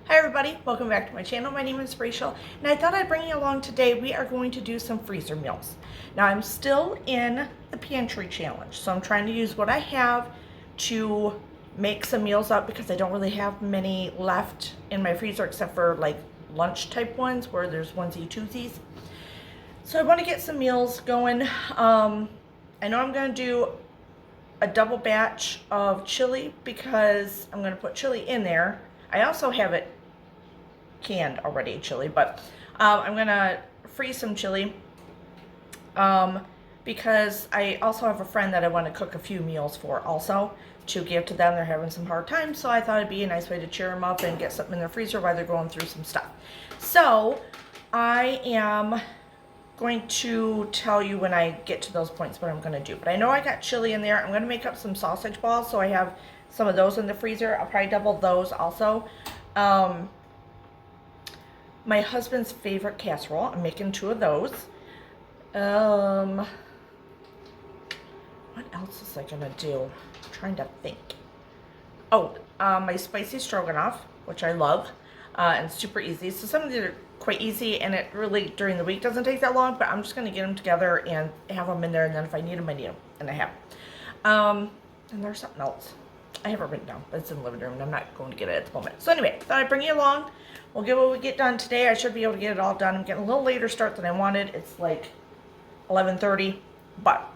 Hi everybody, welcome back to my channel. My name is Rachel and I thought I'd bring you along today. We are going to do some freezer meals. Now I'm still in the pantry challenge, so I'm trying to use what I have to make some meals up because I don't really have many left in my freezer except for like lunch type ones where there's onesie twosies. So I want to get some meals going. I know I'm going to do a double batch of chili because I'm going to put chili in there. I also have it canned already, chili, but I'm going to freeze some chili because I also have a friend that I want to cook a few meals for also to give to them. They're having some hard times, so I thought it'd be a nice way to cheer them up and get something in their freezer while they're going through some stuff. So I am going to tell you when I get to those points what I'm going to do. But I know I got chili in there. I'm going to make up some sausage balls, so I have some of those in the freezer. I'll probably double those also. My husband's favorite casserole. I'm making 2 of those. What else is I going to do? I'm trying to think. Oh, my spicy stroganoff, which I love. And super easy. So some of these are quite easy, and it really during the week doesn't take that long, but I'm just going to get them together and have them in there, and then if I need them, I need them, and I have. And there's something else I have it written down, but it's in the living room and I'm not going to get it at the moment. So anyway, thought I'd bring you along. We'll get what we get done today. I should be able to get it all done. I'm getting a little later start than I wanted. It's like 11:30, but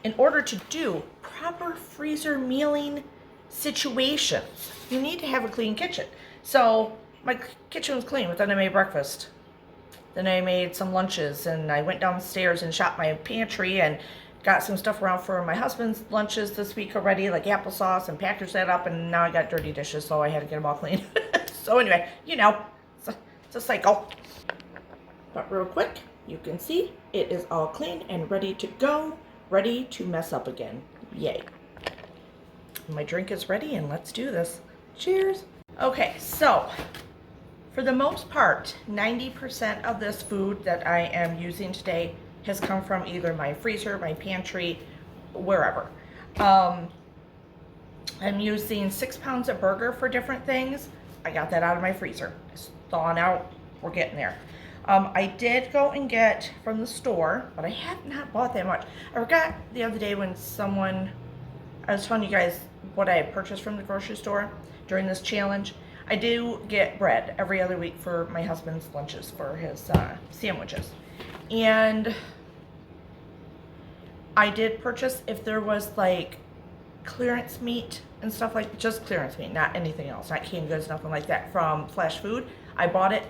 in order to do proper freezer mealing situations, you need to have a clean kitchen. So my kitchen was clean, but then I made breakfast. Then I made some lunches, and I went downstairs and shopped my pantry and got some stuff around for my husband's lunches this week already, like applesauce, and packaged that up, and now I got dirty dishes, so I had to get them all clean. So anyway, you know, it's a cycle. But real quick, you can see it is all clean and ready to go, ready to mess up again. Yay. My drink is ready, and let's do this. Cheers. Okay, so for the most part, 90% of this food that I am using today has come from either my freezer, my pantry, wherever. I'm using 6 pounds of burger for different things. I got that out of my freezer. It's thawing out. We're getting there. I did go and get from the store, but I have not bought that much. I forgot the other day when I was telling you guys what I had purchased from the grocery store during this challenge. I do get bread every other week for my husband's lunches for his sandwiches. And I did purchase, if there was like clearance meat and stuff, like just clearance meat, not anything else, not canned goods, nothing like that, from Flash Food. I bought it,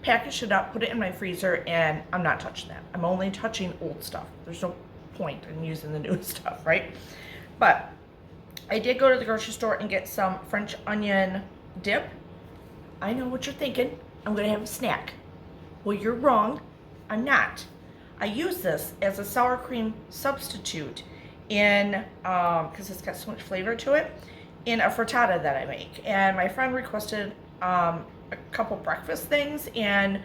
packaged it up, put it in my freezer, and I'm not touching that. I'm only touching old stuff. There's no point in using the new stuff, right? But I did go to the grocery store and get some French onion dip. I know what you're thinking. I'm going to have a snack. Well, you're wrong. I'm not. I use this as a sour cream substitute in, because it's got so much flavor to it, in a frittata that I make. And my friend requested a couple breakfast things, and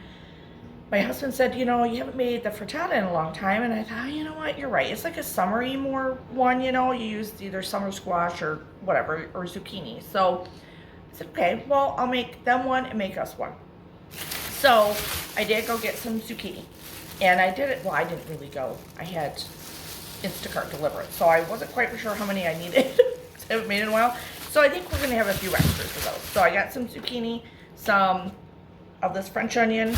my husband said, you know, you haven't made the frittata in a long time. And I thought, you know what, you're right. It's like a summery more one, you know, you use either summer squash or whatever, or zucchini. So I said, okay, well, I'll make them one and make us one. So I did go get some zucchini. And I did it, well, I didn't really go. I had Instacart deliver it. So I wasn't quite sure how many I needed. I haven't made it in a while. So I think we're going to have a few extras of those. So I got some zucchini, some of this French onion,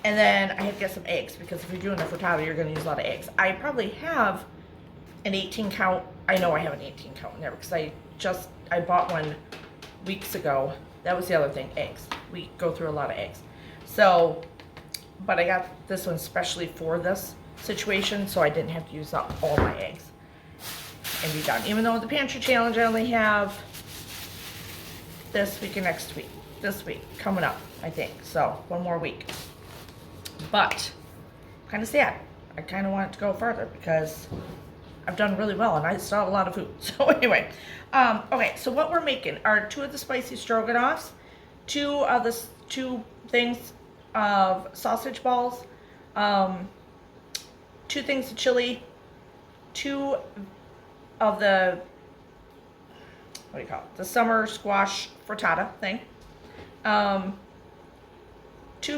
and then I had to get some eggs, because if you're doing a frittata, you're going to use a lot of eggs. I probably have an 18 count. I know I have an 18 count in there because I bought one weeks ago. That was the other thing, eggs. We go through a lot of eggs. So, but I got this one specially for this situation, so I didn't have to use up all my eggs and be done. Even though the pantry challenge, I only have this week and next week. This week coming up, I think. So, one more week. But, kind of sad. I kind of want it to go further because I've done really well and I still have a lot of food. So anyway, okay, so what we're making are 2 of the spicy stroganoffs, 2 things of sausage balls, 2 things of chili, 2 of the, what do you call it, the summer squash frittata thing, 2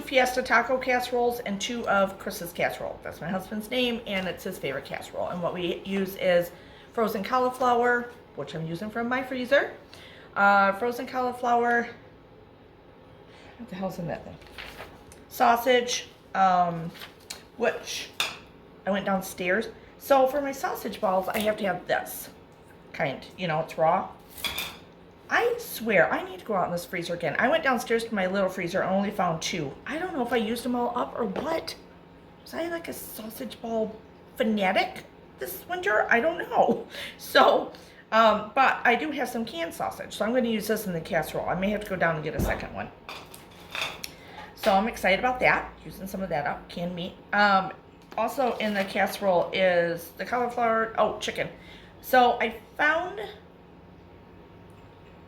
Fiesta taco casseroles, and 2 of Chris's casserole. That's my husband's name, and it's his favorite casserole. And what we use is frozen cauliflower, which I'm using from my freezer. Frozen cauliflower. What the hell's in that thing? Sausage, which I went downstairs. So for my sausage balls, I have to have this kind. You know, it's raw. I swear, I need to go out in this freezer again. I went downstairs to my little freezer and only found 2. I don't know if I used them all up or what. Was I like a sausage ball fanatic this winter? I don't know. So, but I do have some canned sausage, so I'm going to use this in the casserole. I may have to go down and get a second one. So I'm excited about that, using some of that up, canned meat. Also in the casserole is the cauliflower, chicken. So I found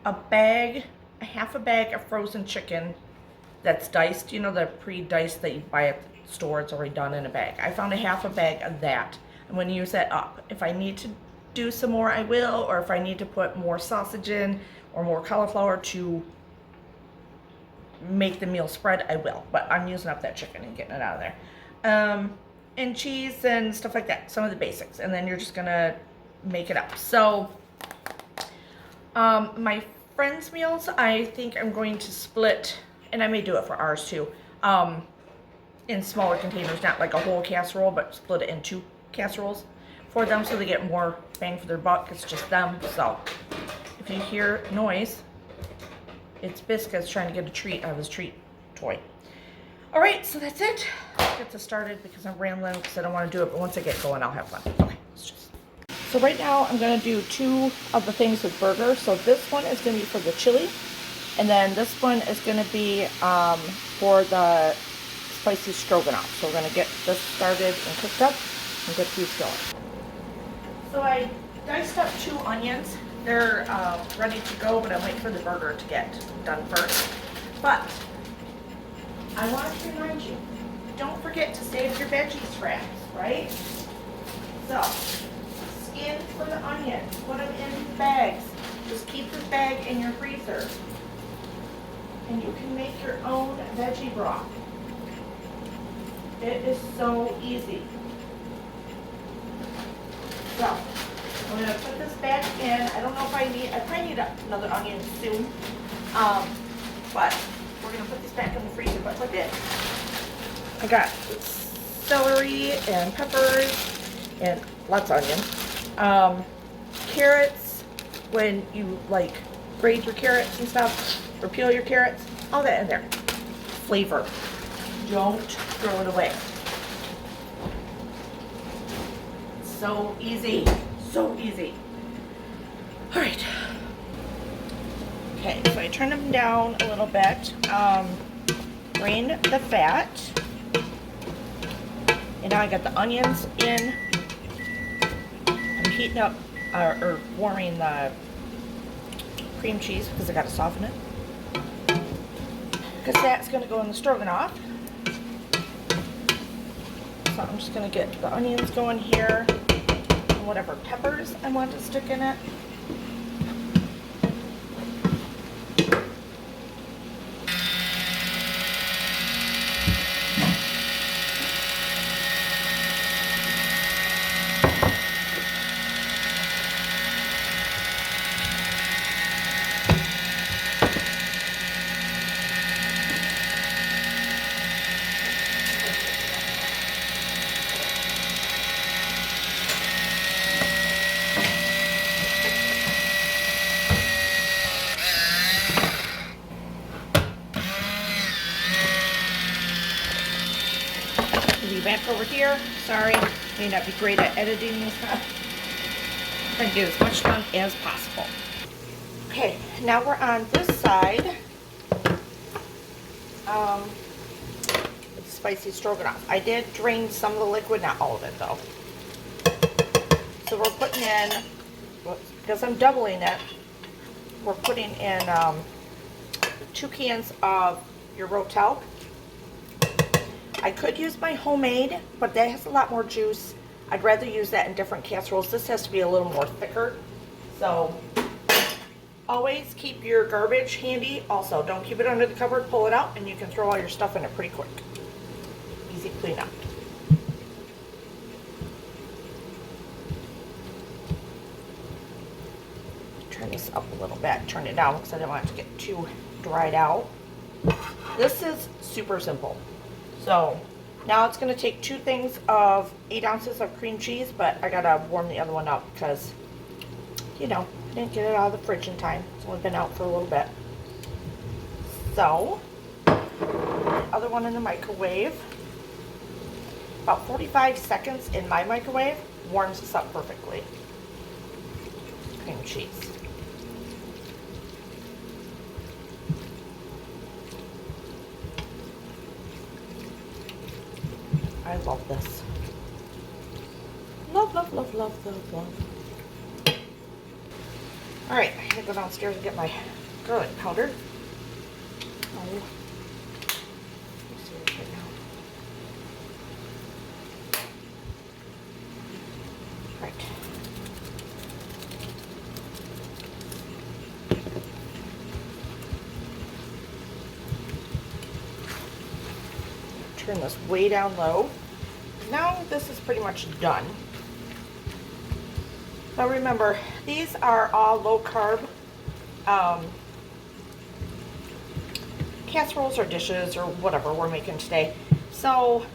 a half a bag of frozen chicken that's diced. You know, the pre-diced that you buy at the store, it's already done in a bag. I found a half a bag of that. I'm going to use that up. If I need to do some more, I will, or if I need to put more sausage in or more cauliflower to make the meal spread, I will. But I'm using up that chicken and getting it out of there. And cheese and stuff like that, some of the basics. And then you're just going to make it up. So, my friends' meals, I think I'm going to split, and I may do it for ours too, in smaller containers, not like a whole casserole, but split it in 2 casseroles for them so they get more bang for their buck. It's just them. So if you hear noise, it's Biscuits trying to get a treat out of his treat toy. All right, so that's it. Let's get this started because I'm rambling because I don't want to do it, but once I get going, I'll have fun. Okay, let's just. So right now I'm going to do 2 of the things with burger. So this one is going to be for the chili, and then this one is going to be for the spicy stroganoff. So we're going to get this started and cooked up and get these going. So I diced up 2 onions. They're ready to go, but I'm waiting for the burger to get done first. But I want to remind you, don't forget to save your veggie scraps, right? So, skin for the onion, put them in bags. Just keep this bag in your freezer. And you can make your own veggie broth. It is so easy. So, I'm going to put this back in. I don't know if I probably need another onion soon. But we're going to put this back in the freezer. But look at it. I got celery and peppers and lots of onions. Carrots, when you like grate your carrots and stuff, or peel your carrots, all that in there. Flavor. Don't throw it away. So easy. So easy. All right. Okay, so I turn them down a little bit. Drain the fat. And now I got the onions in. I'm heating up, or warming the cream cheese because I got to soften it. Because that's going to go in the stroganoff. So I'm just going to get the onions going here. And whatever peppers I want to stick in it. Back over here. Sorry, may not be great at editing this stuff. Try to get as much done as possible. Okay, now we're on this side. With the spicy stroganoff. I did drain some of the liquid, not all of it though. So we're putting in, because I'm doubling it, we're putting in 2 cans of your Rotel. I could use my homemade, but that has a lot more juice. I'd rather use that in different casseroles. This has to be a little more thicker. So Always keep your garbage handy. Also, don't keep it under the cupboard. Pull it out and you can throw all your stuff in it pretty quick. Easy cleanup. Turn this up a little bit. Turn it down because I didn't want it to get too dried out. This is super simple. So now it's going to take 2 things of 8 ounces of cream cheese, but I gotta warm the other one up because, you know, I didn't get it out of the fridge in time. It's only been out for a little bit. So, other one in the microwave. About 45 seconds in my microwave warms this up perfectly. Cream cheese. I love this. Love, love, love, love, love, love. Alright, I'm going to go downstairs and get my garlic powder. Oh. Let me see this right now. Right. Turn this way down low. Now this is pretty much done. Now remember, these are all low carb casseroles or dishes or whatever we're making today. So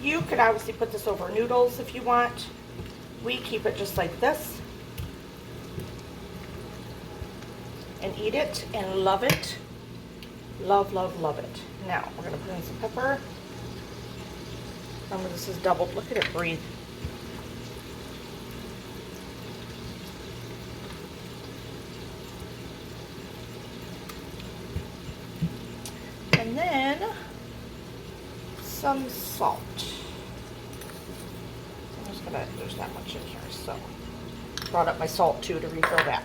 you could obviously put this over noodles if you want. We keep it just like this and eat it and love it. Love, love, love it. Now we're going to put in some pepper. Remember, this is doubled. Look at it breathe. And then some salt. I'm just gonna, there's that much in here, so brought up my salt too to refill that.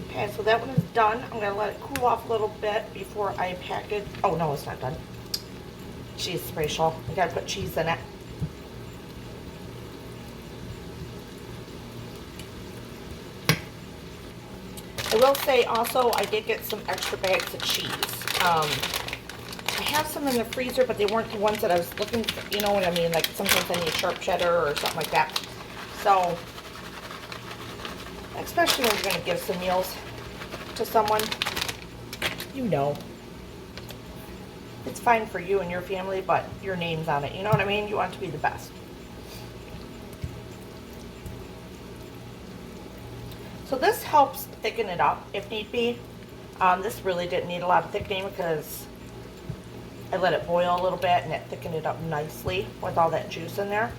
Okay, so that one is done. I'm gonna let it cool off a little bit before I pack it. Oh no, it's not done. Cheese spatial. I gotta put cheese in it. I will say also, I did get some extra bags of cheese. I have some in the freezer, but they weren't the ones that I was looking for, you know what I mean? Like sometimes I need sharp cheddar or something like that. So, especially when you're going to give some meals to someone, you know. It's fine for you and your family, but your name's on it. You know what I mean? You want it to be the best. So this helps thicken it up if need be. This really didn't need a lot of thickening because I let it boil a little bit and it thickened it up nicely with all that juice in there.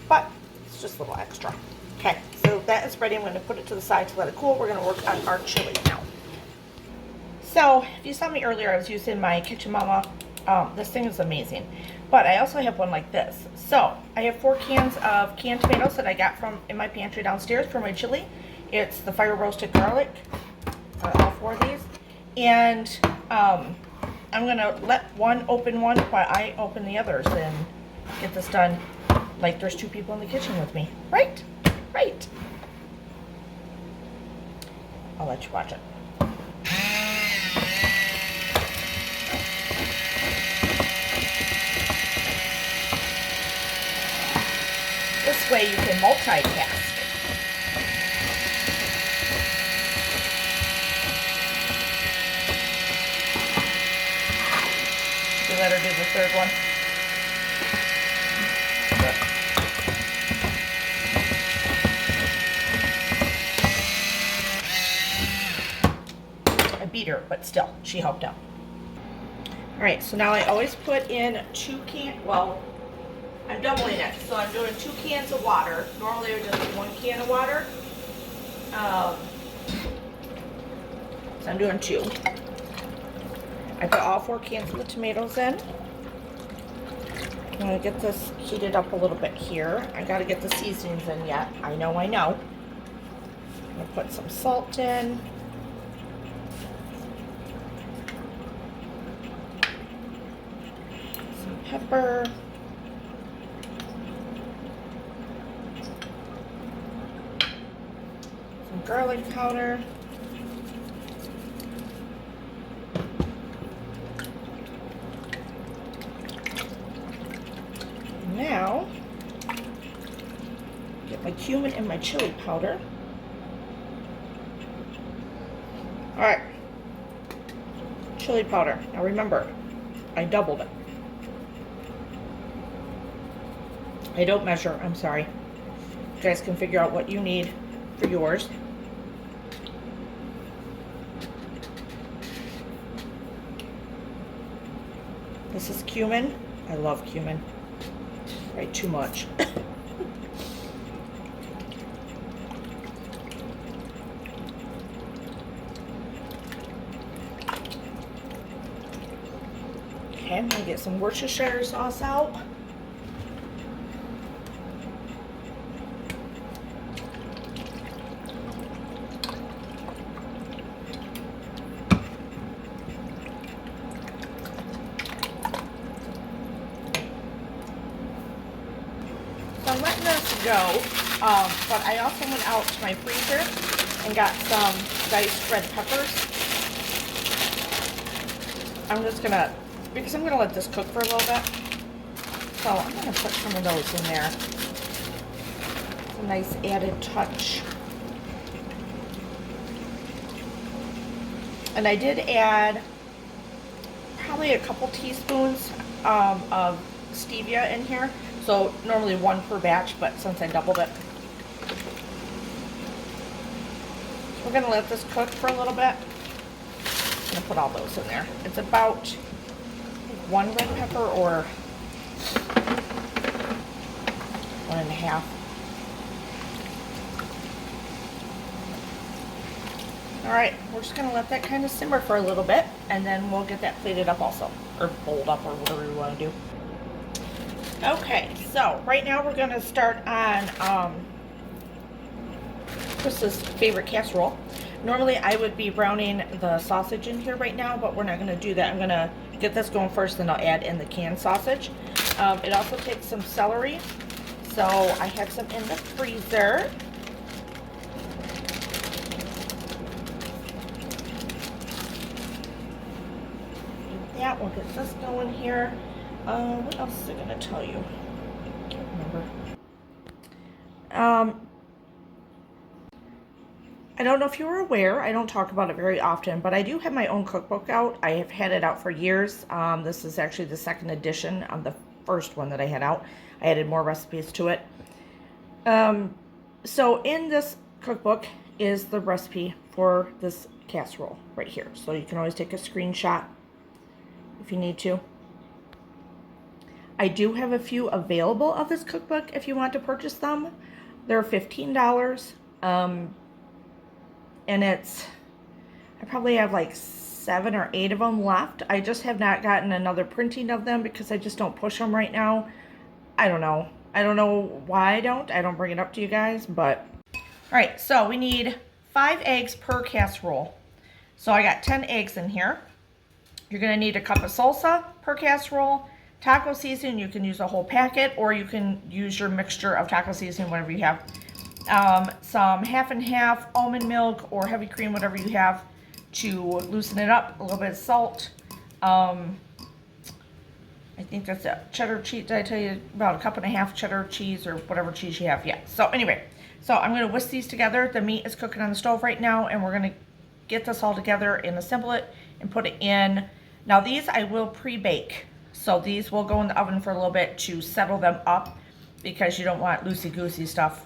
But it's just a little extra. Okay, so that is ready. I'm going to put it to the side to let it cool. We're going to work on our chili now. So if you saw me earlier, I was using my Kitchen Mama. This thing is amazing. But I also have one like this. So I have 4 cans of canned tomatoes that I got from in my pantry downstairs for my chili. It's the fire roasted garlic, all 4 of these. And I'm going to let one open one while I open the others and get this done like there's 2 people in the kitchen with me. Right? Right. I'll let you watch it. This way you can multitask. Let her do the 3rd one. I beat her, but still, she helped out. Alright, so now I always put in 2 cans, well, I'm doubling it, so I'm doing 2 cans of water. Normally I would just do 1 can of water. So I'm doing 2. I put all 4 cans of the tomatoes in. I'm going to get this heated up a little bit here. I got to get the seasonings in yet. I know. I'm going to put some salt in. Some pepper. garlic powder. Now, get my cumin and my chili powder. All right, chili powder. Now remember, I doubled it. I don't measure, I'm sorry. You guys can figure out what you need for yours. This is cumin. I love cumin. Right, too much. Okay, I'm gonna get some Worcestershire sauce out. So I'm letting this go, but I also went out to my freezer and got some diced red peppers. I'm just gonna, because I'm gonna let this cook for a little bit, so I'm gonna put some of those in there. It's a nice added touch. And I did add probably a couple teaspoons of stevia in here. So normally 1 per batch, but since I doubled it. So we're gonna let this cook for a little bit. I'm gonna put all those in there. It's about 1 red pepper or 1.5. All right, we're just gonna let that kind of simmer for a little bit, and then we'll get that plated up also, or bowled up, or whatever you wanna do. Okay, so right now we're going to start on Chris's favorite casserole. Normally I would be browning the sausage in here right now, but we're not going to do that. I'm going to get this going first, then I'll add in the canned sausage. It also takes some celery, so I have some in the freezer. Yeah, we'll get this going here. What else is I going to tell you? I can't remember. I don't know if you were aware, I don't talk about it very often, but I do have my own cookbook out. I have had it out for years. This is actually the second edition of the first one that I had out. I added more recipes to it. So in this cookbook is the recipe for this casserole right here. So you can always take a screenshot if you need to. I do have a few available of this cookbook if you want to purchase them. They're $15. And I probably have like 7 or 8 of them left. I just have not gotten another printing of them because I just don't push them right now. I don't know. I don't know why I don't bring it up to you guys, but. All right, so we need 5 eggs per casserole. So I got 10 eggs in here. You're gonna need a cup of salsa per casserole. Taco seasoning, you can use a whole packet, or you can use your mixture of taco seasoning, whatever you have. Some half and half almond milk or heavy cream, whatever you have to loosen it up. A little bit of salt. I think that's it. Cheddar cheese. Did I tell you about a 1.5 cups cheddar cheese or whatever cheese you have? Yeah. So anyway, so I'm going to whisk these together. The meat is cooking on the stove right now, and we're going to get this all together and assemble it and put it in. Now these I will pre-bake. So these will go in the oven for a little bit to settle them up, because you don't want loosey-goosey stuff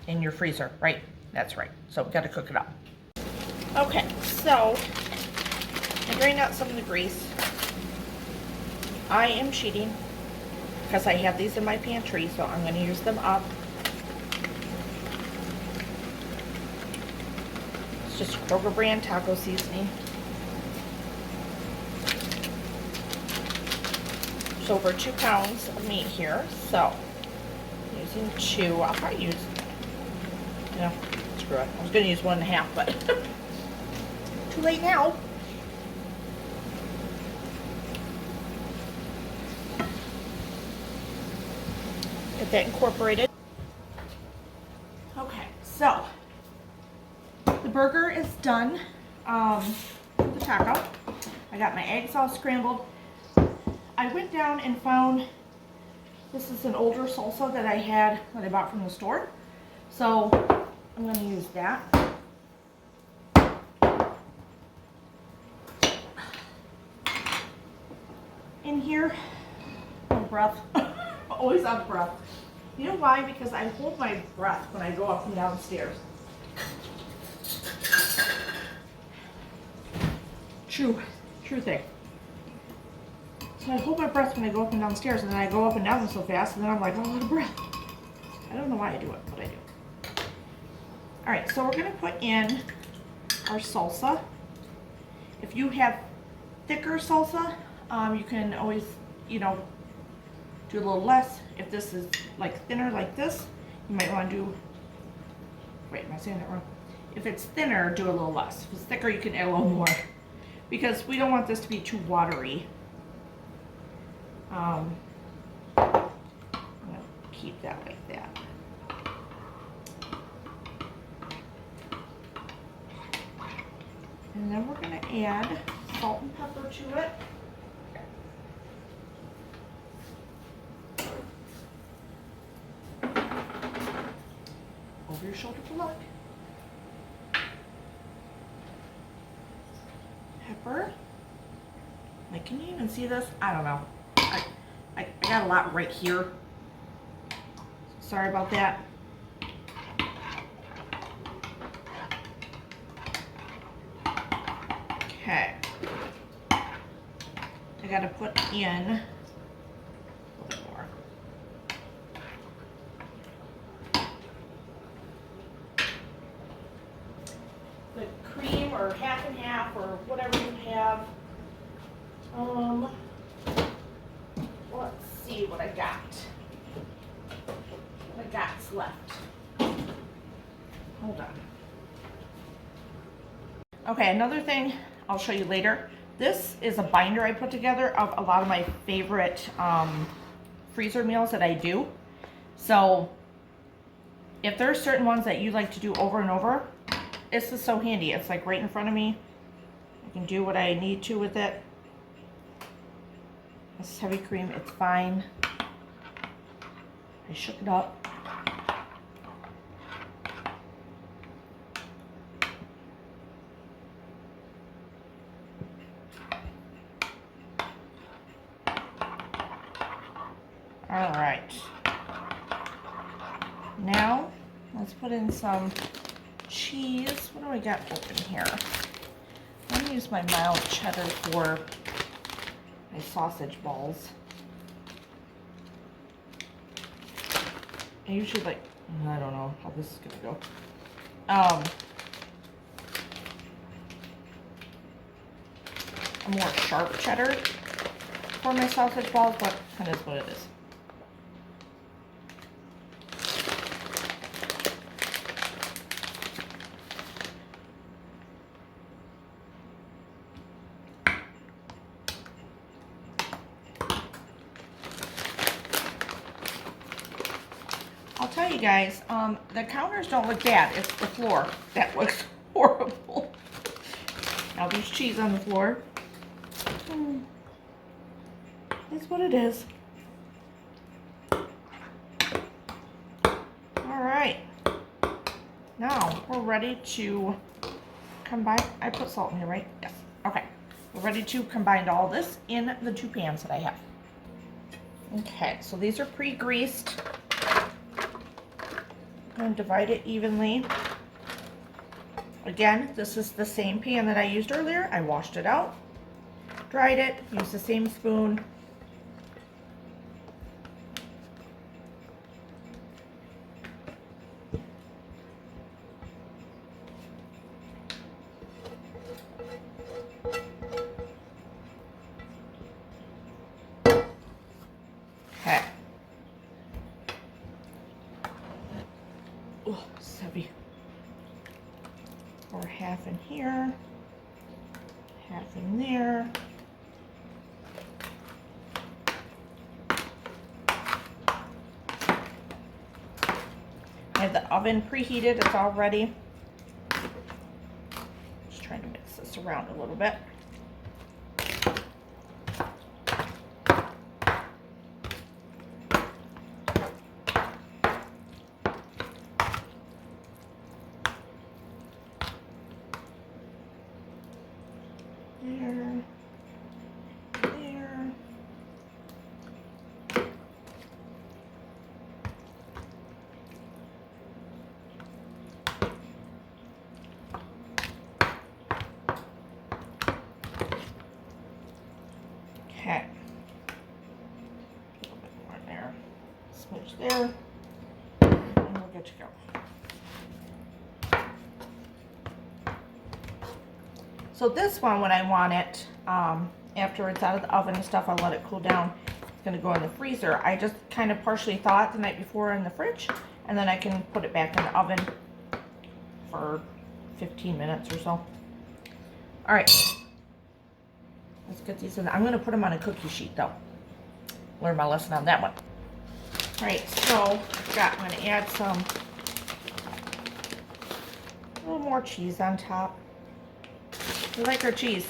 in your freezer, right? That's right. So we've got to cook it up. Okay, so I drained out some of the grease. I am cheating because I have these in my pantry, so I'm going to use them up. It's just Kroger brand taco seasoning. It's over 2 pounds of meat here, so I'm using 2. I'll probably use, no, screw it. I was going to use 1.5, but too late now. Get that incorporated. Okay, so burger is done. The taco. I got my eggs all scrambled. I went down and found, this is an older salsa that I bought from the store. So I'm going to use that. In here, oh, breath. Always out of breath. You know why? Because I hold my breath when I go up and down stairs. True thing. So I hold my breath when I go up and down stairs, and then I go up and down them so fast, and then I'm like, oh, out of breath. I don't know why I do it, but I do. All right, so we're gonna put in our salsa. If you have thicker salsa, you can always, do a little less. If this is like thinner like this, you might want to do, wait, am I saying that wrong? If it's thinner, do a little less. If it's thicker, you can add a little more, because we don't want this to be too watery. I'm gonna keep that like that. And then we're gonna add salt and pepper to it. Over your shoulder to look. Pepper. Like, can you even see this? I don't know. I got a lot right here. Sorry about that. Okay. I gotta put in a little bit more. The cream, or half and half, or whatever you have. Let's see what I got. What I got's left. Hold on. Okay, another thing I'll show you later. This is a binder I put together of a lot of my favorite freezer meals that I do. So if there's certain ones that you like to do over and over, this is so handy. It's like right in front of me. I can do what I need to with it. This is heavy cream, it's fine. I shook it up. All right. Now, let's put in some cheese. What do I got open here? I'm gonna use my mild cheddar for my sausage balls. I usually I don't know how this is gonna go. A more sharp cheddar for my sausage balls, but that is what it is. I'll tell you guys, the counters don't look bad. It's the floor that looks horrible. Now there's cheese on the floor. That's what it is. Alright. Now we're ready to combine. I put salt in here, right? Yes. Okay. We're ready to combine all this in the two pans that I have. Okay, so these are pre-greased. I'm going to divide it evenly. Again, this is the same pan that I used earlier. I washed it out, dried it, used the same spoon. Okay. Oh, it's heavy. Pour half in here, half in there. I have the oven preheated, it's all ready. Trying to mix this around a little bit. There. There. Okay. A little bit more there. Smooch there. And we're good to go. So this one, when I want it, after it's out of the oven and stuff, I let it cool down. It's gonna go in the freezer. I just kind of partially thaw it the night before in the fridge, and then I can put it back in the oven for 15 minutes or so. All right, let's get these in. I'm gonna put them on a cookie sheet though. Learn my lesson on that one. All right, so I'm gonna add some, a little more cheese on top. We like our cheese.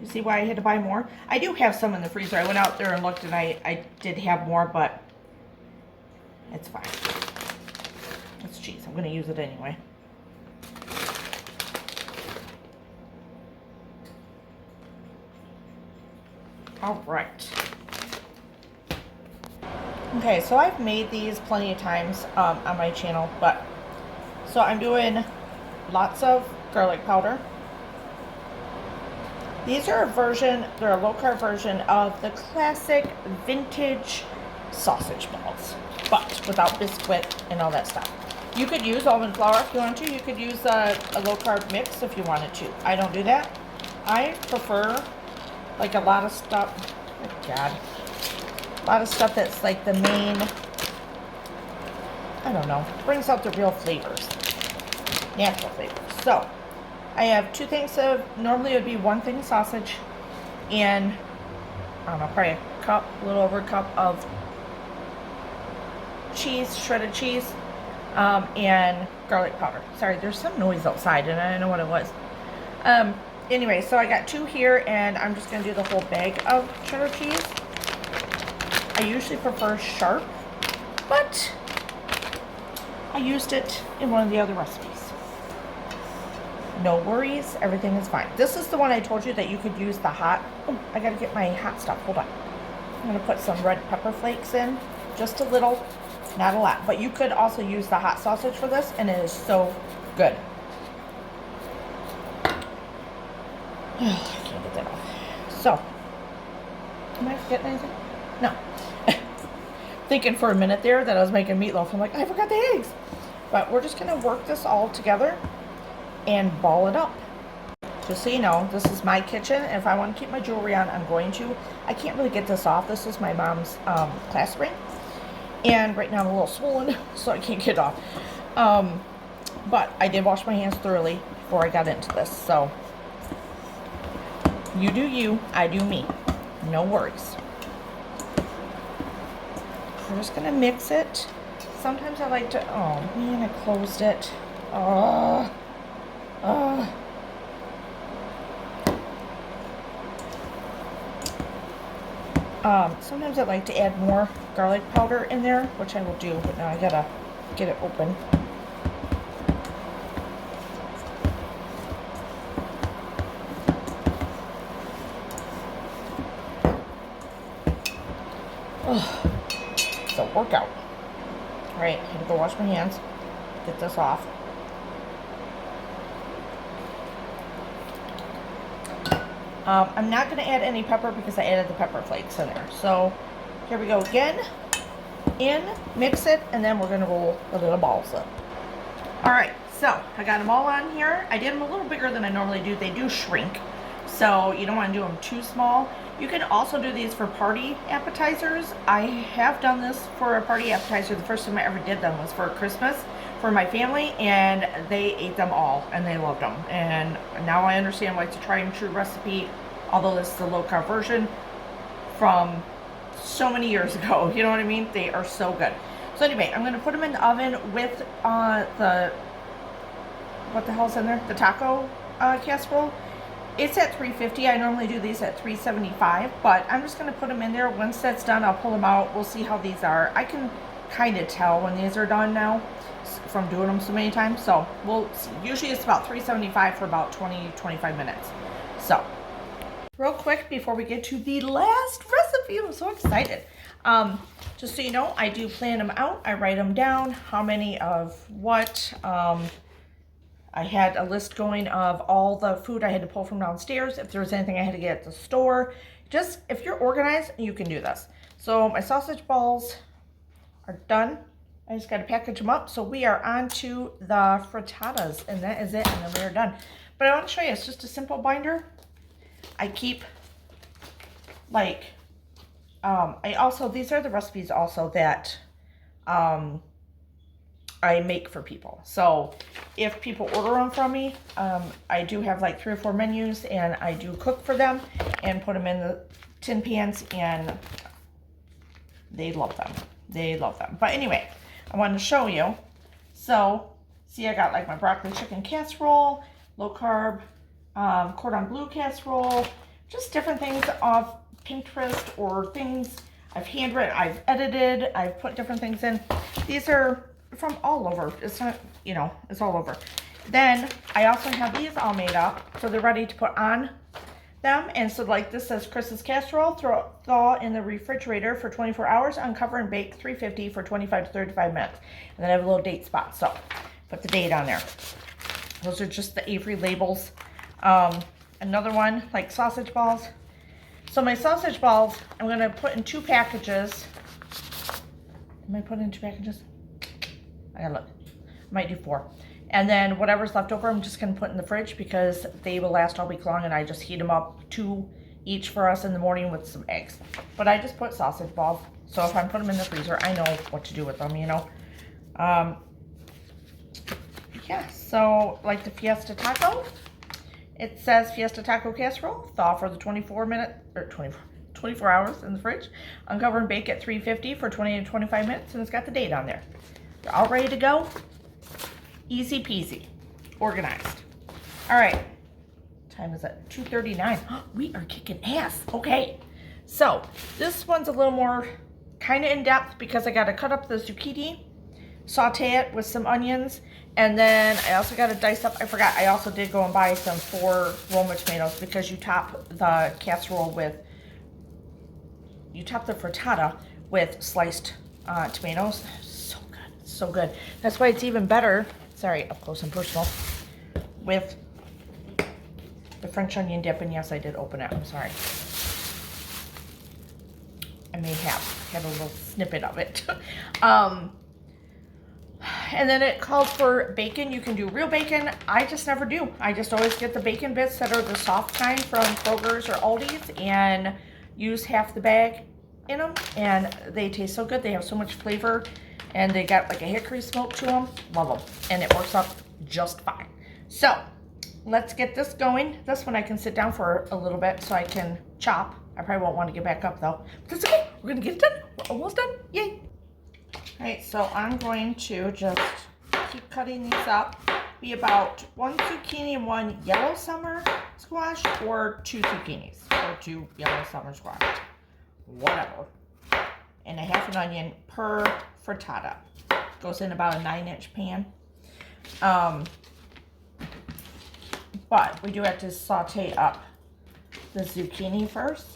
You see why I had to buy more? I do have some in the freezer. I went out there and looked, and I did have more, but it's fine. It's cheese. I'm going to use it anyway. All right. Okay, so I've made these plenty of times on my channel, but so I'm doing lots of garlic powder. These are they're a low-carb version of the classic vintage sausage balls, but without biscuit and all that stuff. You could use almond flour if you want to. You could use a low-carb mix if you wanted to. I don't do that. I prefer like a lot of stuff, oh God, a lot of stuff that's like the main, I don't know, brings out the real flavors, natural flavors. So I have 2 things of, normally it would be 1 thing of sausage and, I don't know, probably a little over a cup of cheese, shredded cheese, and garlic powder. Sorry, there's some noise outside and I don't know what it was. Anyway, so I got 2 here and I'm just going to do the whole bag of cheddar cheese. I usually prefer sharp, but I used it in one of the other recipes. No worries, everything is fine. This is the one I told you that you could use the hot. Oh, I gotta get my hot stuff. Hold on. I'm gonna put some red pepper flakes in, just a little, not a lot. But you could also use the hot sausage for this, and it is so good. Oh, I can't get that off. So, am I forgetting anything? No. Thinking for a minute there that I was making meatloaf. I'm like, I forgot the eggs. But we're just gonna work this all together and ball it up. Just so you know, this is my kitchen. If I want to keep my jewelry on, I'm going to. I can't really get this off. This is my mom's class ring. And right now I'm a little swollen, so I can't get it off. But I did wash my hands thoroughly before I got into this. So, you do you, I do me. No worries. We're just going to mix it. Sometimes I like to, oh man, I closed it. Sometimes I like to add more garlic powder in there, which I will do, but now I gotta get it open. Oh, it's a workout. All right, I gotta go wash my hands, get this off. I'm not going to add any pepper because I added the pepper flakes in there. So here we go again. Mix it, and then we're going to roll the little balls up. Alright, so I got them all on here. I did them a little bigger than I normally do. They do shrink, so you don't want to do them too small. You can also do these for party appetizers. I have done this for a party appetizer. The first time I ever did them was for Christmas for my family, and they ate them all and they loved them. And now I understand why it's a tried and true recipe, although this is a low carb version from so many years ago. You know what I mean? They are so good. So anyway, I'm going to put them in the oven with the what the hell's in there? The taco casserole. It's at 350. I normally do these at 375, but I'm just going to put them in there. Once that's done, I'll pull them out. We'll see how these are. I can kind of tell when these are done now from doing them so many times. So we'll see. Usually it's about 375 for about 20-25 minutes. So real quick before we get to the last recipe, I'm so excited. Just so you know, I do plan them out. I write them down, how many of what. I had a list going of all the food I had to pull from downstairs. If there was anything I had to get at the store. Just, if you're organized, you can do this. So my sausage balls are done. I just got to package them up. So we are on to the frittatas, and that is it, and then we are done. But I want to show you, it's just a simple binder. I keep, like, these are the recipes also that, I make for people. So if people order them from me, I do have like 3 or 4 menus, and I do cook for them and put them in the tin pans, and they love them. They love them. But anyway, I wanted to show you. So see, I got like my broccoli chicken casserole, low carb, cordon bleu casserole, just different things off Pinterest or things I've handwritten, I've edited, I've put different things in. These are from all over. It's not, you know, it's all over. Then I also have these all made up, so they're ready to put on them. And so like this says Chris's casserole, thaw in the refrigerator for 24 hours, uncover and bake 350 for 25 to 35 minutes. And then I have a little date spot, so put the date on there. Those are just the Avery labels. Another one, like sausage balls. So my sausage balls, I'm gonna put in 2 packages. Am I putting in 2 packages? I gotta look. I might do 4. And then whatever's left over, I'm just gonna put in the fridge because they will last all week long, and I just heat them up 2 each for us in the morning with some eggs. But I just put sausage balls. So if I put them in the freezer, I know what to do with them, you know. Yeah, so like the Fiesta Taco, it says Fiesta Taco Casserole, thaw for the 24 hours in the fridge, uncover and bake at 350 for 20 to 25 minutes, and it's got the date on there. They're all ready to go. Easy peasy. Organized. All right. Time is at 2:39. We are kicking ass. Okay. So this one's a little more kind of in depth because I got to cut up the zucchini, saute it with some onions, and then I also got to dice up. I forgot. I also did go and buy some 4 Roma tomatoes because you top the casserole with, you top the frittata with sliced tomatoes. So good. That's why it's even better, sorry, up close and personal, with the French onion dip. And yes, I did open it. I'm sorry. I may have had a little snippet of it. And then it calls for bacon. You can do real bacon. I just never do. I just always get the bacon bits that are the soft kind from Kroger's or Aldi's and use half the bag in them. And they taste so good. They have so much flavor. And they got like a hickory smoke to them. Love them. And it works out just fine. So let's get this going. This one I can sit down for a little bit so I can chop. I probably won't want to get back up though. But that's okay. We're going to get it done. We're almost done. Yay. All right, so I'm going to just keep cutting these up. Be about 1 zucchini and 1 yellow summer squash, or 2 zucchinis or 2 yellow summer squash. Whatever. And a half an onion per frittata. Goes in about a 9-inch pan. But we do have to saute up the zucchini first.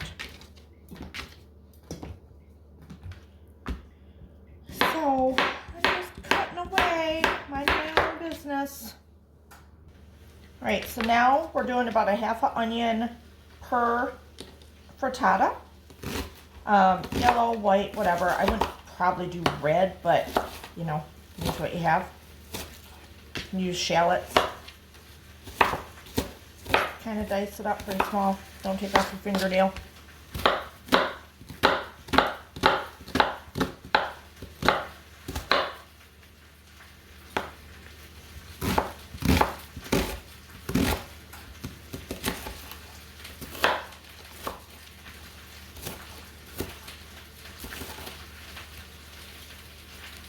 So I'm just cutting away, minding my own business. All right, so now we're doing about a half an onion per frittata. Yellow, white, whatever. I wouldn't probably do red, but you know, use what you have. You can use shallots. Kind of dice it up pretty small. Don't take off your fingernail.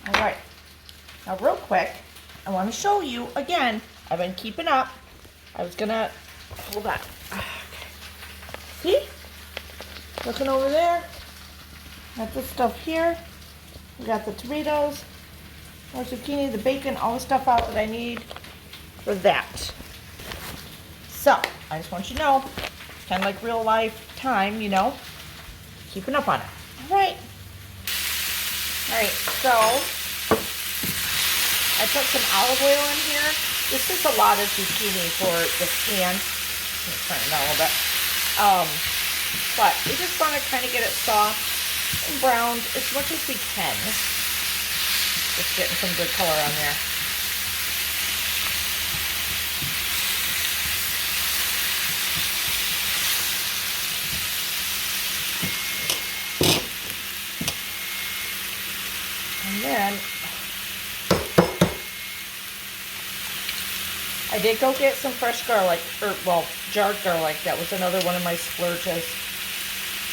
All right, now real quick, I want to show you again. I've been keeping up. I was gonna, hold on. Okay. See? Looking over there. Got this stuff here. We got the tomatoes, more zucchini, the bacon, all the stuff out that I need for that. So, I just want you to know, it's kind of like real life time, you know, keeping up on it. All right. All right, so I put some olive oil in here. This is a lot of zucchini for this pan. Let's turn it down a little bit. But we just want to kind of get it soft and browned as much as we can. Just getting some good color on there. And then I did go get some fresh garlic, or well, jarred garlic. That was another one of my splurges.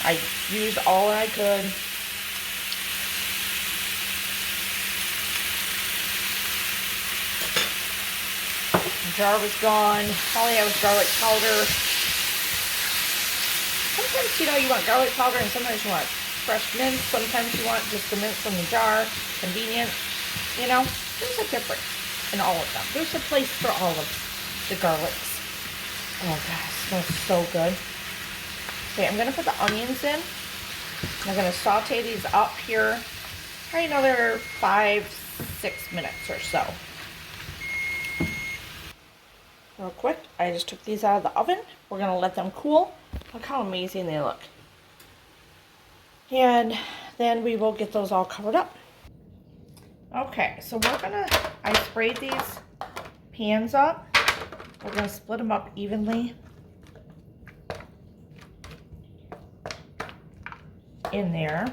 I used all I could. The jar was gone. All I had was garlic powder. Sometimes, you know, you want garlic powder and sometimes you want fresh mince. Sometimes you want just the mince from the jar. Convenient. You know, there's a difference in all of them. There's a place for all of the garlics. Oh gosh, it smells so good. Okay, I'm gonna put the onions in. I'm gonna saute these up here for another 5-6 minutes or so. Real quick, I just took these out of the oven. We're gonna let them cool. Look how amazing they look. And then we will get those all covered up. Okay, so I sprayed these pans up. We're gonna split them up evenly in there.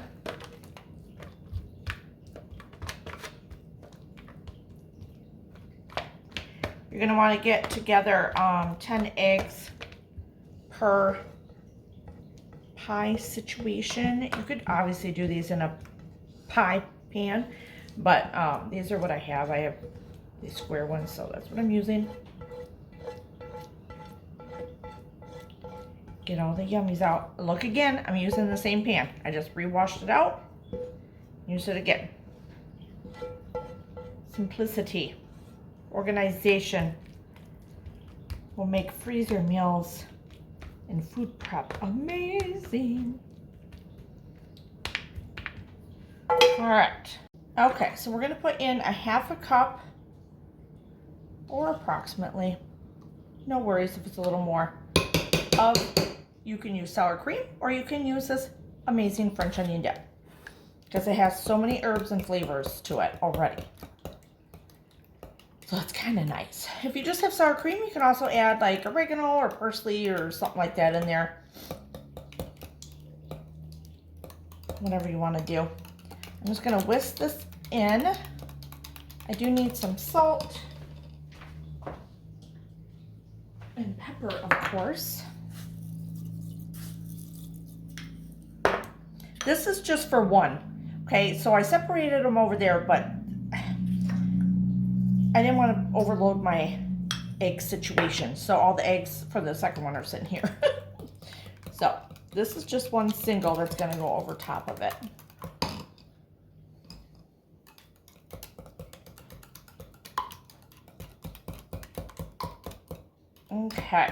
You're gonna wanna get together 10 eggs per pie situation. You could obviously do these in a pie pan, but these are what I have. I have these square ones, so that's what I'm using. Get all the yummies out. Look again, I'm using the same pan. I just re-washed it out. Use it again. Simplicity, organization will make freezer meals and food prep amazing. All right. Okay, so we're gonna put in a 1/2 cup, or approximately, no worries if it's a little more, of, you can use sour cream or you can use this amazing French onion dip because it has so many herbs and flavors to it already. So it's kind of nice. If you just have sour cream, you can also add like oregano or parsley or something like that in there. Whatever you want to do. I'm just going to whisk this in. I do need some salt and pepper, of course. This is just for one. Okay, so I separated them over there, but I didn't want to overload my egg situation. So all the eggs for the second one are sitting here. So this is just one single that's going to go over top of it. Okay.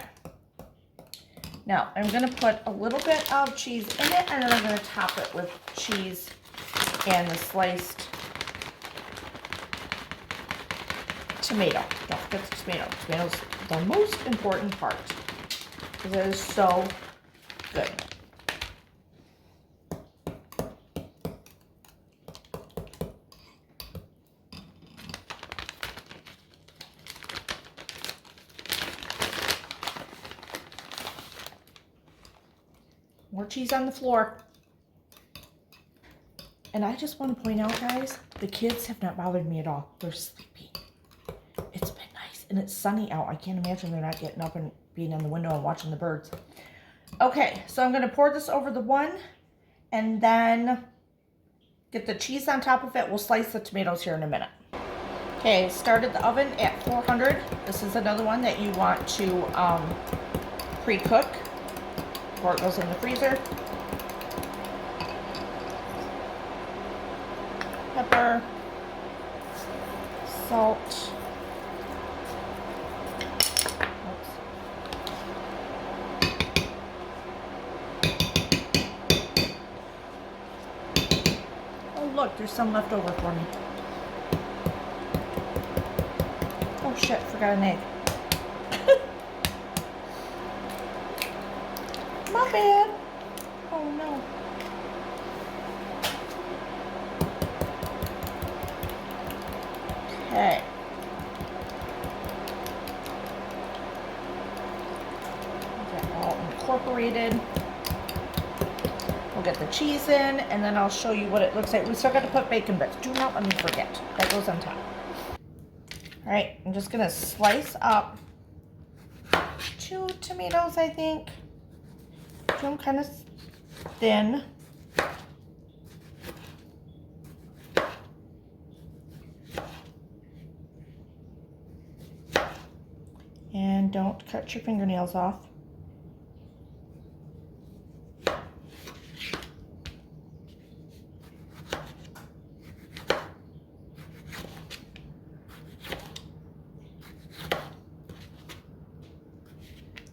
Now, I'm going to put a little bit of cheese in it, and then I'm going to top it with cheese and the sliced tomato. Don't forget the tomato. Tomato's the most important part because it is so good. More cheese on the floor. And I just want to point out, guys, the kids have not bothered me at all. They're sleeping. It's been nice. And it's sunny out. I can't imagine they're not getting up and being in the window and watching the birds. Okay, so I'm going to pour this over the one and then get the cheese on top of it. We'll slice the tomatoes here in a minute. Okay, started the oven at 400. This is another one that you want to pre-cook before it goes in the freezer. Pepper, salt. Oops. Oh look, there's some left over for me. Oh shit, forgot an egg. My bad. Oh no. Okay. Get that all incorporated. We'll get the cheese in, and then I'll show you what it looks like. We still got to put bacon bits. Do not let me forget. That goes on top. All right, I'm just gonna slice up 2 tomatoes, I think. Do them kind of thin. And don't cut your fingernails off.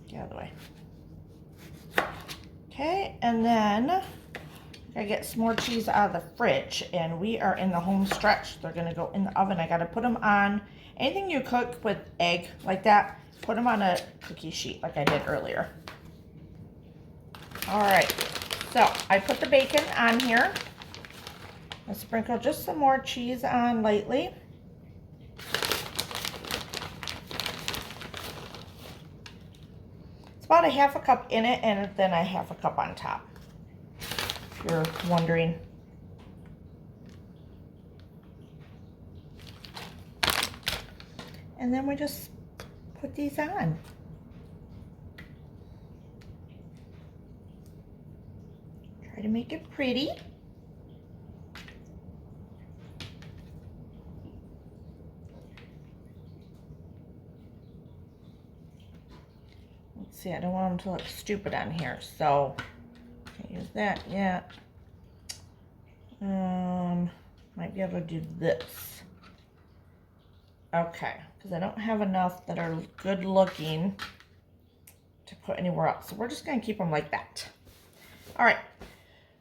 Get out of the way. Okay, and then I get some more cheese out of the fridge, and we are in the home stretch. They're gonna go in the oven. I gotta put them on, anything you cook with egg like that, put them on a cookie sheet like I did earlier. All right, so I put the bacon on here. I sprinkle just some more cheese on lightly. It's about a half a cup in it, and then a half a cup on top, if you're wondering. And then we just put these on. Try to make it pretty. Let's see, I don't want them to look stupid on here, so can't use that yet. Might be able to do this. Okay, because I don't have enough that are good looking to put anywhere else. So we're just going to keep them like that. All right.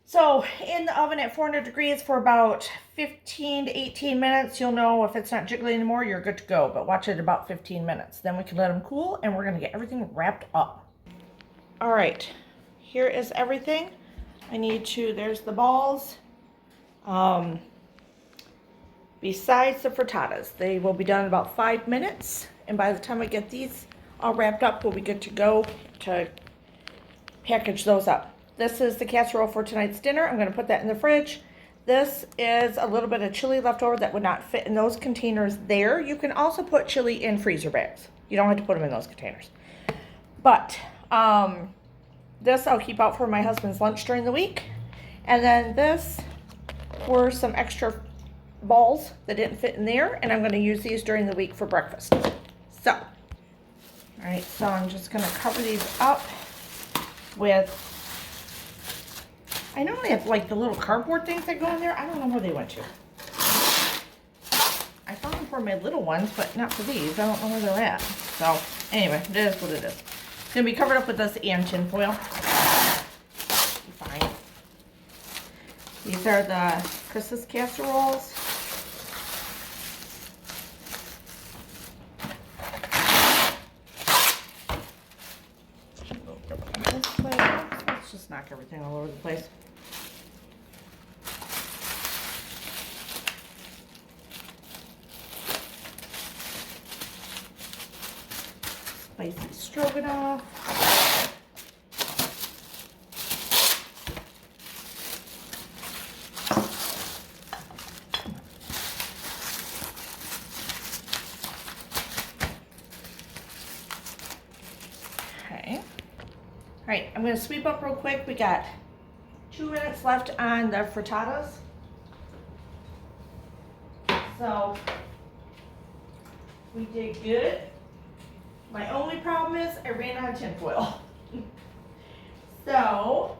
So in the oven at 400 degrees for about 15 to 18 minutes. You'll know if it's not jiggling anymore, you're good to go. But watch it about 15 minutes. Then we can let them cool, and we're going to get everything wrapped up. All right. Here is everything. I need to, there's the balls. Besides the frittatas, they will be done in about 5 minutes. And by the time I get these all wrapped up, we'll be good to go to package those up. This is the casserole for tonight's dinner. I'm going to put that in the fridge. This is a little bit of chili left over that would not fit in those containers there. You can also put chili in freezer bags. You don't have to put them in those containers. But this I'll keep out for my husband's lunch during the week. And then this were some extra balls that didn't fit in there, and I'm going to use these during the week for breakfast. So, all right, so I'm just going to cover these up with, I know they have like the little cardboard things that go in there. I don't know where they went to. I found them for my little ones, but not for these. I don't know where they're at. So, anyway, it is what it is. It's going to be covered up with this and tin foil. Fine. These are the Christmas casseroles. Let's just knock everything all over the place. Spicy stroganoff. Okay. All right, I'm going to sweep up real quick. We got 2 minutes left on the frittatas. So We did good. My only problem is I ran out of tinfoil. So,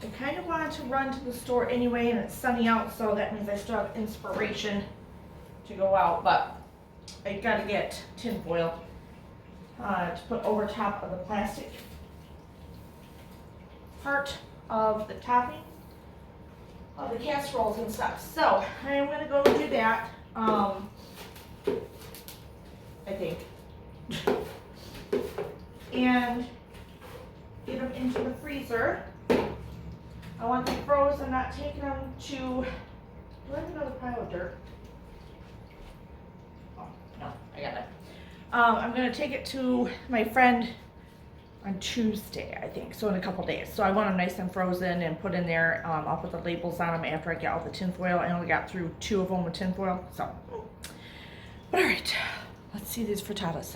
I kind of wanted to run to the store anyway, and it's sunny out, so that means I still have inspiration to go out, but I gotta get tinfoil to put over top of the plastic part of the topping of the casseroles and stuff. So I'm gonna go do that. I think, and get them into the freezer. I want them frozen. I'm not taking them to. Do I have another pile of dirt? Oh no, I got it. I'm gonna take it to my friend on Tuesday, I think, so in a couple days. So I want them nice and frozen and put in there. I'll put the labels on them after I get all the tinfoil. I only got through 2 of them with tinfoil, so. But all right, let's see these frittatas.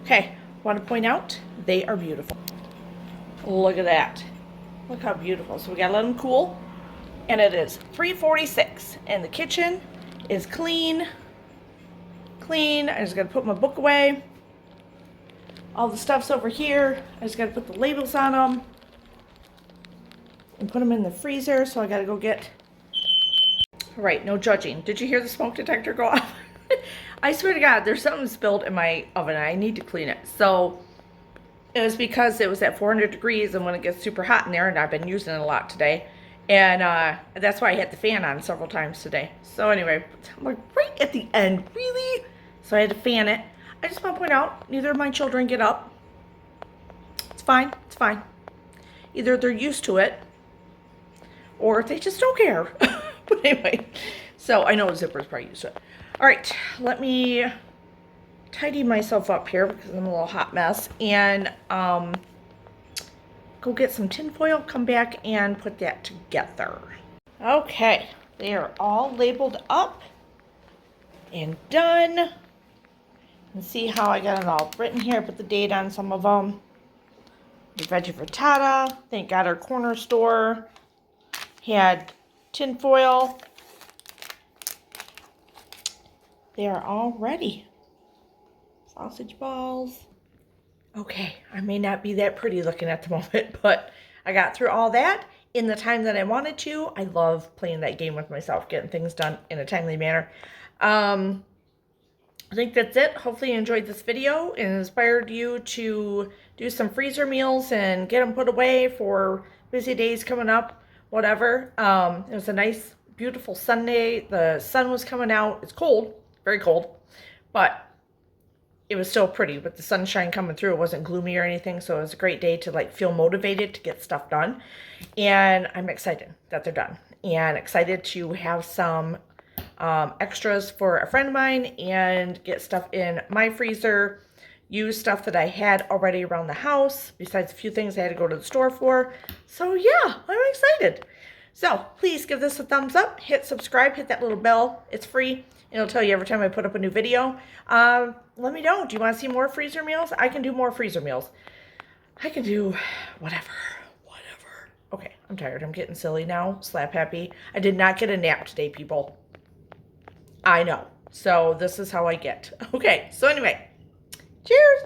Okay, want to point out, they are beautiful. Look at that. Look how beautiful. So we gotta let them cool, and it is 3:46, and the kitchen is clean. I just gotta put my book away. All the stuff's over here. I just gotta put the labels on them and put them in the freezer. So I gotta go get. All right, no judging. Did you hear the smoke detector go off? I swear to God, there's something spilled in my oven. I need to clean it. So it was because it was at 400 degrees, and when it gets super hot in there, and I've been using it a lot today, and that's why I had the fan on several times today. So anyway, I'm like right at the end, really? So I had to fan it. I just want to point out, neither of my children get up. It's fine. It's fine. Either they're used to it, or they just don't care. But anyway, so I know Zipper's probably used to it. All right, let me tidy myself up here because I'm a little hot mess, and go get some tinfoil, come back and put that together. Okay, they are all labeled up and done. And see how I got it all written here. I put the date on some of them. The veggie frittata. Thank God our corner store had tinfoil. They are all ready. Sausage balls. Okay, I may not be that pretty looking at the moment, but I got through all that in the time that I wanted to. I love playing that game with myself, getting things done in a timely manner. I think that's it. Hopefully you enjoyed this video and inspired you to do some freezer meals and get them put away for busy days coming up, whatever. It was a nice, beautiful Sunday. The sun was coming out. It's cold, very cold, but it was still pretty with the sunshine coming through. It wasn't gloomy or anything, so it was a great day to like feel motivated to get stuff done. And I'm excited that they're done and excited to have some extras for a friend of mine and get stuff in my freezer, use stuff that I had already around the house, besides a few things I had to go to the store for. So yeah, I'm excited. So please give this a thumbs up, hit subscribe, hit that little bell. It's free. It'll tell you every time I put up a new video. Let me know. Do you want to see more freezer meals? I can do more freezer meals. I can do whatever. Okay, I'm tired. I'm getting silly now. Slap happy. I did not get a nap today, people. I know. So this is how I get. Okay, so anyway, cheers.